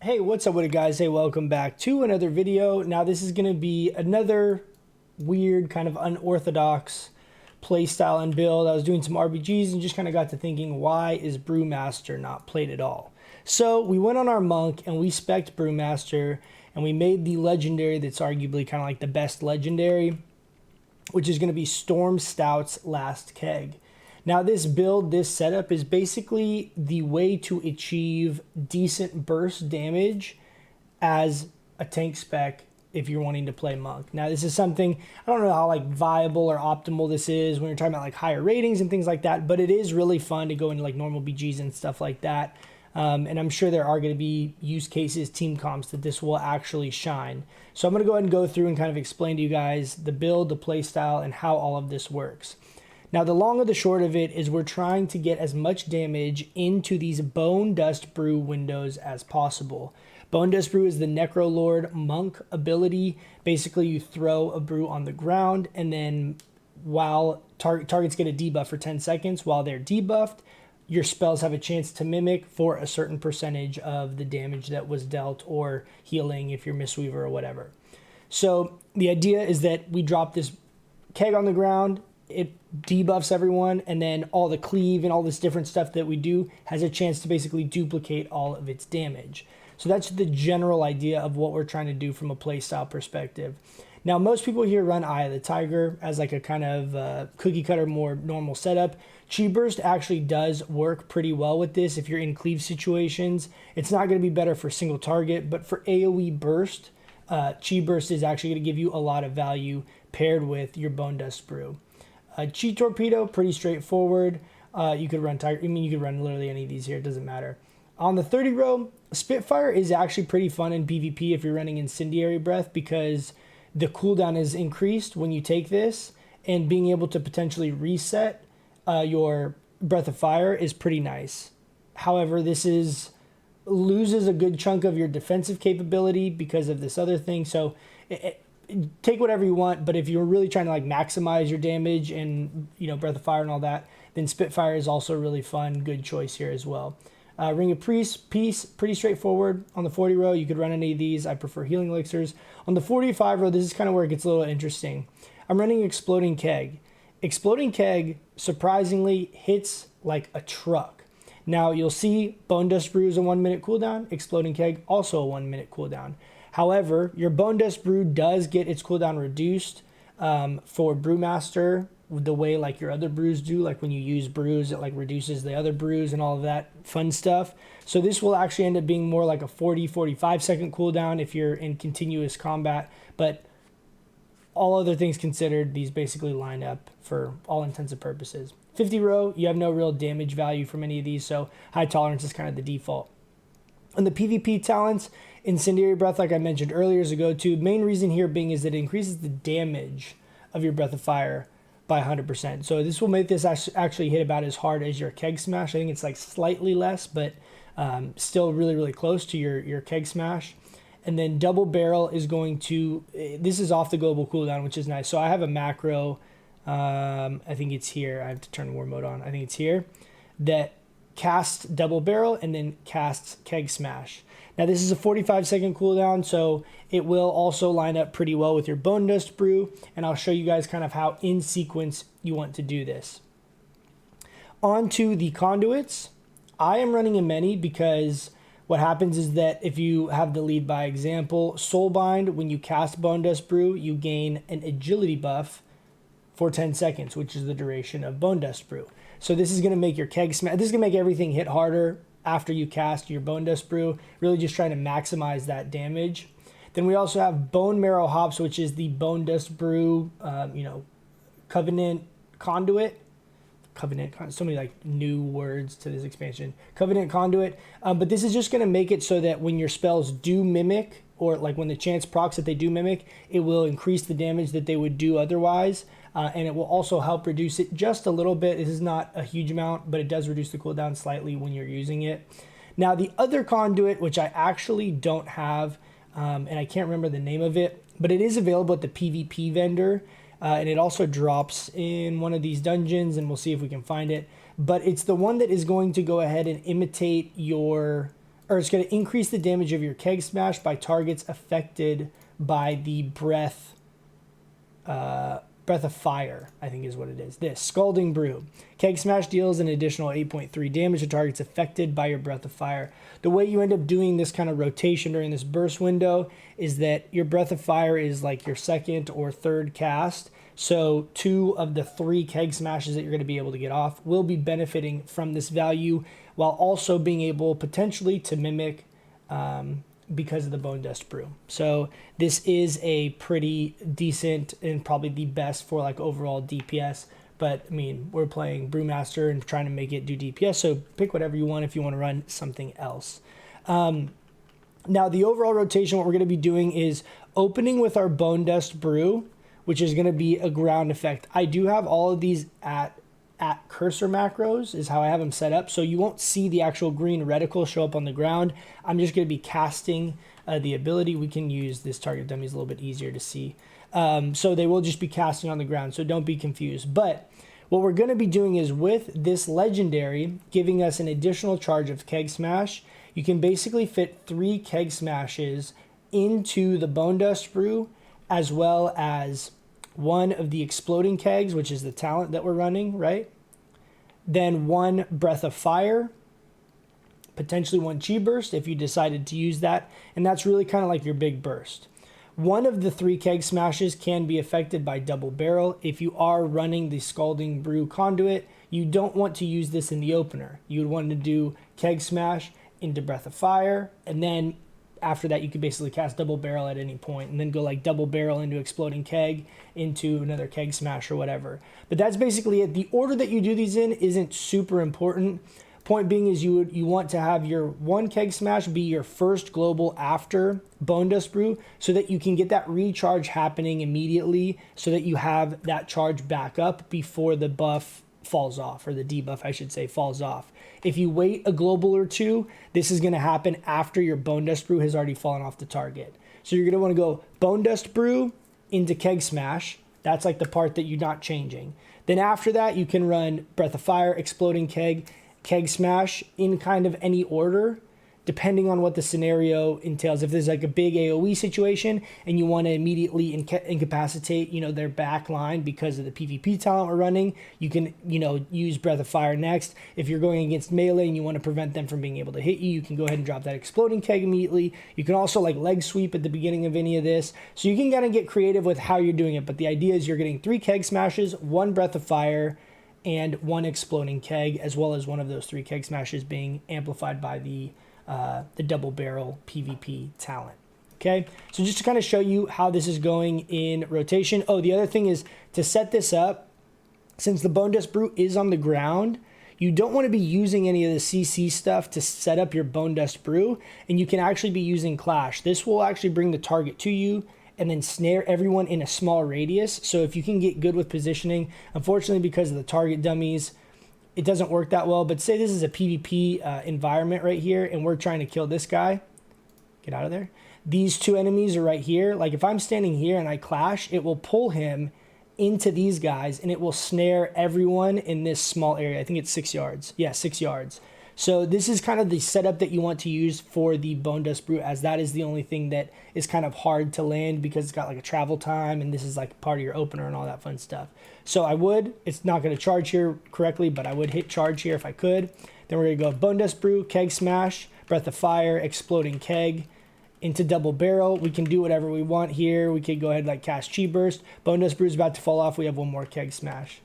Hey, what's up with it, guys? Hey, welcome back to another video. Now this is going to be another weird kind of unorthodox playstyle and build. I was doing some RBGs and just kind of got to thinking, why is Brewmaster not played at all? So we went on our monk and we spec'd Brewmaster and we made the legendary that's arguably kind of like the best legendary, which is going to be Storm Stout's Last Keg. Now this build, this setup is basically the way to achieve decent burst damage as a tank spec if you're wanting to play monk. Now this is something, I don't know how like viable or optimal this is when you're talking about like higher ratings and things like that, but it is really fun to go into like normal BGs and stuff like that. And I'm sure there are going to be use cases, team comps that this will actually shine. So I'm going to go ahead and go through and kind of explain to you guys the build, the play style, and how all of this works. Now, the long or the short of it is we're trying to get as much damage into these Bone Dust Brew windows as possible. Bone Dust Brew is the Necrolord monk ability. Basically, you throw a brew on the ground, and then while targets get a debuff for 10 seconds, while they're debuffed, your spells have a chance to mimic for a certain percentage of the damage that was dealt, or healing if you're Mistweaver or whatever. So the idea is that we drop this keg on the ground, it debuffs everyone, and then all the cleave and all this different stuff that we do has a chance to basically duplicate all of its damage. So that's the general idea of what we're trying to do from a playstyle perspective. Now, most people here run Eye of the Tiger as like a kind of cookie cutter, more normal setup. Chi Burst actually does work pretty well with this if you're in cleave situations. It's not going to be better for single target, but for AoE burst, Chi Burst is actually going to give you a lot of value paired with your Bone Dust Brew. Chi Torpedo, pretty straightforward. You could run Tiger. I mean, you could run literally any of these here. It doesn't matter. On the 30 row, Spitfire is actually pretty fun in PvP if you're running Incendiary Breath, because the cooldown is increased when you take this, and being able to potentially reset your Breath of Fire is pretty nice. However, this loses a good chunk of your defensive capability because of this other thing. So take whatever you want, but if you're really trying to like maximize your damage and, you know, Breath of Fire and all that, then Spitfire is also a really fun, good choice here as well. Ring of Peace, pretty straightforward. On the 40 row, you could run any of these. I prefer Healing Elixirs. On the 45 row, this is kind of where it gets a little interesting. I'm running Exploding Keg. Exploding Keg, surprisingly, hits like a truck. Now, you'll see Bone Dust Brew is a 1 minute cooldown. Exploding Keg, also a 1 minute cooldown. However, your Bone Dust Brew does get its cooldown reduced for Brewmaster the way like your other brews do. Like when you use brews, it like reduces the other brews and all of that fun stuff. So this will actually end up being more like a 40-45 second cooldown if you're in continuous combat. But all other things considered, these basically line up for all intents and purposes. 50 row, you have no real damage value from any of these, so high tolerance is kind of the default. On the PvP talents, Incendiary Breath, like I mentioned earlier, is a go-to. Main reason here being is that it increases the damage of your Breath of Fire by 100%. So this will make this actually hit about as hard as your Keg Smash. I think it's like slightly less, but still really, really close to your Keg Smash. And then Double Barrel is going to, this is off the global cooldown, which is nice. So I have a macro, I think it's here. I have to turn War Mode on. I think it's here, that casts Double Barrel and then casts Keg Smash. Now this is a 45 second cooldown, so it will also line up pretty well with your Bone Dust Brew, and I'll show you guys kind of how in sequence you want to do this. On to the Conduits. I am running a many because what happens is that if you have the lead by example, Soulbind, when you cast Bone Dust Brew, you gain an agility buff for 10 seconds, which is the duration of Bone Dust Brew. So this is going to make your Keg Smash, this is going to make everything hit harder after you cast your Bone Dust Brew, really just trying to maximize that damage. Then we also have Bone Marrow Hops, which is the Bone Dust Brew, Covenant Conduit. So many like new words to this expansion. Covenant Conduit. But this is just going to make it so that when your spells do mimic, or like when the chance procs that they do mimic, it will increase the damage that they would do otherwise. And it will also help reduce it just a little bit. This is not a huge amount, but it does reduce the cooldown slightly when you're using it. Now, the other Conduit, which I actually don't have, and I can't remember the name of it, but it is available at the PvP vendor, and it also drops in one of these dungeons, and we'll see if we can find it. But it's the one that is going to go ahead and imitate your or it's going to increase the damage of your keg smash by targets affected by the breath of fire, I think is what it is. This Scalding Brew. Keg Smash deals an additional 8.3 damage to targets affected by your Breath of Fire. The way you end up doing this kind of rotation during this burst window is that your Breath of Fire is like your second or third cast. So 2 of the 3 Keg Smashes that you're going to be able to get off will be benefiting from this value, while also being able potentially to mimic because of the Bone Dust Brew. So this is a pretty decent and probably the best for like overall DPS. But I mean, we're playing Brewmaster and trying to make it do DPS. So pick whatever you want if you want to run something else. Now the overall rotation, what we're going to be doing is opening with our Bone Dust Brew, which is going to be a ground effect. I do have all of these at cursor macros is how I have them set up. So you won't see the actual green reticle show up on the ground. I'm just going to be casting the ability. We can use this target dummy, is a little bit easier to see. So they will just be casting on the ground. So don't be confused. But what we're going to be doing is with this legendary giving us an additional charge of Keg Smash, you can basically fit 3 Keg Smashes into the Bone Dust Brew, as well as 1 of the Exploding Kegs, which is the talent that we're running, right? Then 1 Breath of Fire, potentially 1 Chi Burst if you decided to use that. And that's really kind of like your big burst. 1 of the 3 Keg Smashes can be affected by Double Barrel. If you are running the Scalding Brew Conduit, you don't want to use this in the opener. You would want to do Keg Smash into Breath of Fire, and then after that you could basically cast Double Barrel at any point, and then go like Double Barrel into Exploding Keg into another Keg Smash or whatever. But that's basically it. The order that you do these in isn't super important. Point being is you want to have your 1 Keg Smash be your first global after Bone Dust Brew, so that you can get that recharge happening immediately, so that you have that charge back up before the buff falls off, or the debuff I should say falls off. If you wait a global or 2, this is going to happen after your Bone Dust Brew has already fallen off the target. So you're going to want to go Bone Dust Brew into Keg Smash. That's like the part that you're not changing. Then after that, you can run Breath of Fire, Exploding Keg, Keg Smash in kind of any order, depending on what the scenario entails. If there's like a big AoE situation and you want to immediately incapacitate, their back line because of the PvP talent we're running, you can, use Breath of Fire next. If you're going against melee and you want to prevent them from being able to hit you, you can go ahead and drop that Exploding Keg immediately. You can also like leg sweep at the beginning of any of this. So you can kind of get creative with how you're doing it. But the idea is you're getting 3 Keg Smashes, 1 Breath of Fire, and 1 Exploding Keg, as well as 1 of those 3 Keg Smashes being amplified by the Double Barrel PvP talent. Okay, so just to kind of show you how this is going in rotation. Oh, the other thing is to set this up, since the Bone Dust Brew is on the ground, you don't want to be using any of the CC stuff to set up your Bone Dust Brew, and you can actually be using Clash. This will actually bring the target to you and then snare everyone in a small radius. So if you can get good with positioning, unfortunately because of the target dummies, it doesn't work that well. But say this is a PvP environment right here, and we're trying to kill this guy. Get out of there. These 2 enemies are right here. Like if I'm standing here and I clash, it will pull him into these guys, and it will snare everyone in this small area. I think it's 6 yards. Yeah, 6 yards. So this is kind of the setup that you want to use for the Bone Dust Brew, as that is the only thing that is kind of hard to land because it's got like a travel time, and this is like part of your opener and all that fun stuff. So it's not going to charge here correctly, but I would hit charge here if I could. Then we're going to go Bone Dust Brew, Keg Smash, Breath of Fire, Exploding Keg into Double Barrel. We can do whatever we want here. We could go ahead and like cast Chi Burst. Bone Dust Brew is about to fall off. We have 1 more Keg Smash.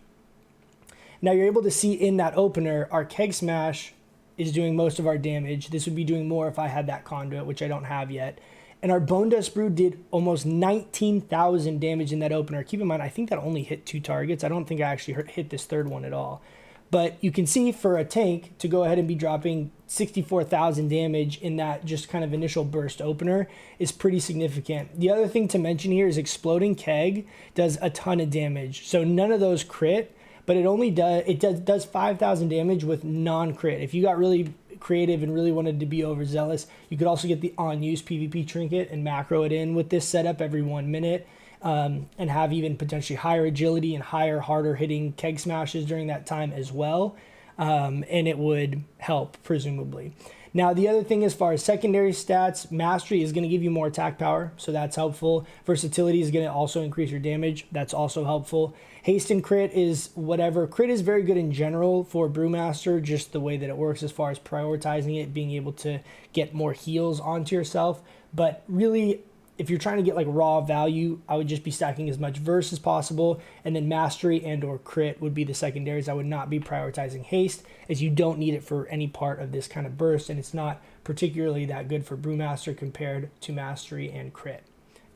Now you're able to see in that opener, our Keg Smash is doing most of our damage. This would be doing more if I had that Conduit, which I don't have yet. And our Bone Dust Brew did almost 19,000 damage in that opener. Keep in mind, I think that only hit 2 targets. I don't think I actually hit this 3rd one at all. But you can see for a tank to go ahead and be dropping 64,000 damage in that just kind of initial burst opener is pretty significant. The other thing to mention here is Exploding Keg does a ton of damage. So none of those crit, but it does 5,000 damage with non-crit. If you got really creative and really wanted to be overzealous, you could also get the on-use PvP trinket and macro it in with this setup every 1 minute, and have even potentially higher agility and harder hitting Keg Smashes during that time as well, and it would help presumably. Now, the other thing as far as secondary stats, mastery is going to give you more attack power, so that's helpful. Versatility is going to also increase your damage. That's also helpful. Haste and crit is whatever. Crit is very good in general for Brewmaster, just the way that it works as far as prioritizing it, being able to get more heals onto yourself. But really, if you're trying to get like raw value, I would just be stacking as much verse as possible, and then mastery and or crit would be the secondaries. I would not be prioritizing haste, as you don't need it for any part of this kind of burst, and it's not particularly that good for Brewmaster compared to mastery and crit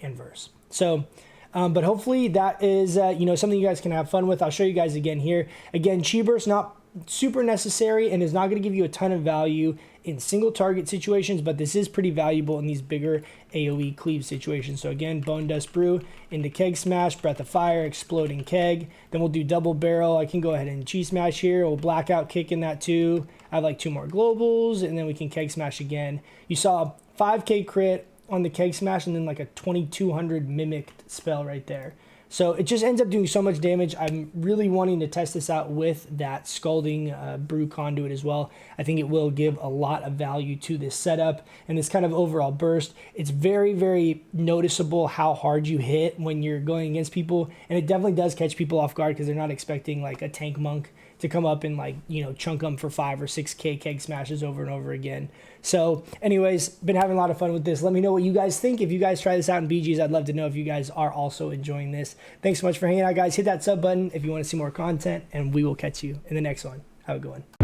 and verse. So but hopefully that is something you guys can have fun with. I'll show you guys again here. Again, chi burst not super necessary and is not going to give you a ton of value in single target situations, but this is pretty valuable in these bigger AoE cleave situations. So again, Bone Dust Brew into Keg Smash, Breath of Fire, Exploding Keg. Then we'll do Double Barrel. I can go ahead and Chi Smash here. We'll Blackout Kick in that too. I have like 2 more globals, and then we can Keg Smash again. You saw 5k crit on the Keg Smash and then like a 2200 mimicked spell right there. So it just ends up doing so much damage. I'm really wanting to test this out with that Scalding Brew Conduit as well. I think it will give a lot of value to this setup and this kind of overall burst. It's very, very noticeable how hard you hit when you're going against people, and it definitely does catch people off guard because they're not expecting like a tank monk to come up and like, chunk them for 5 or 6k Keg Smashes over and over again. So anyways, been having a lot of fun with this. Let me know what you guys think. If you guys try this out in BGs, I'd love to know if you guys are also enjoying this. Thanks so much for hanging out, guys. Hit that sub button if you want to see more content, and we will catch you in the next one. Have a good one.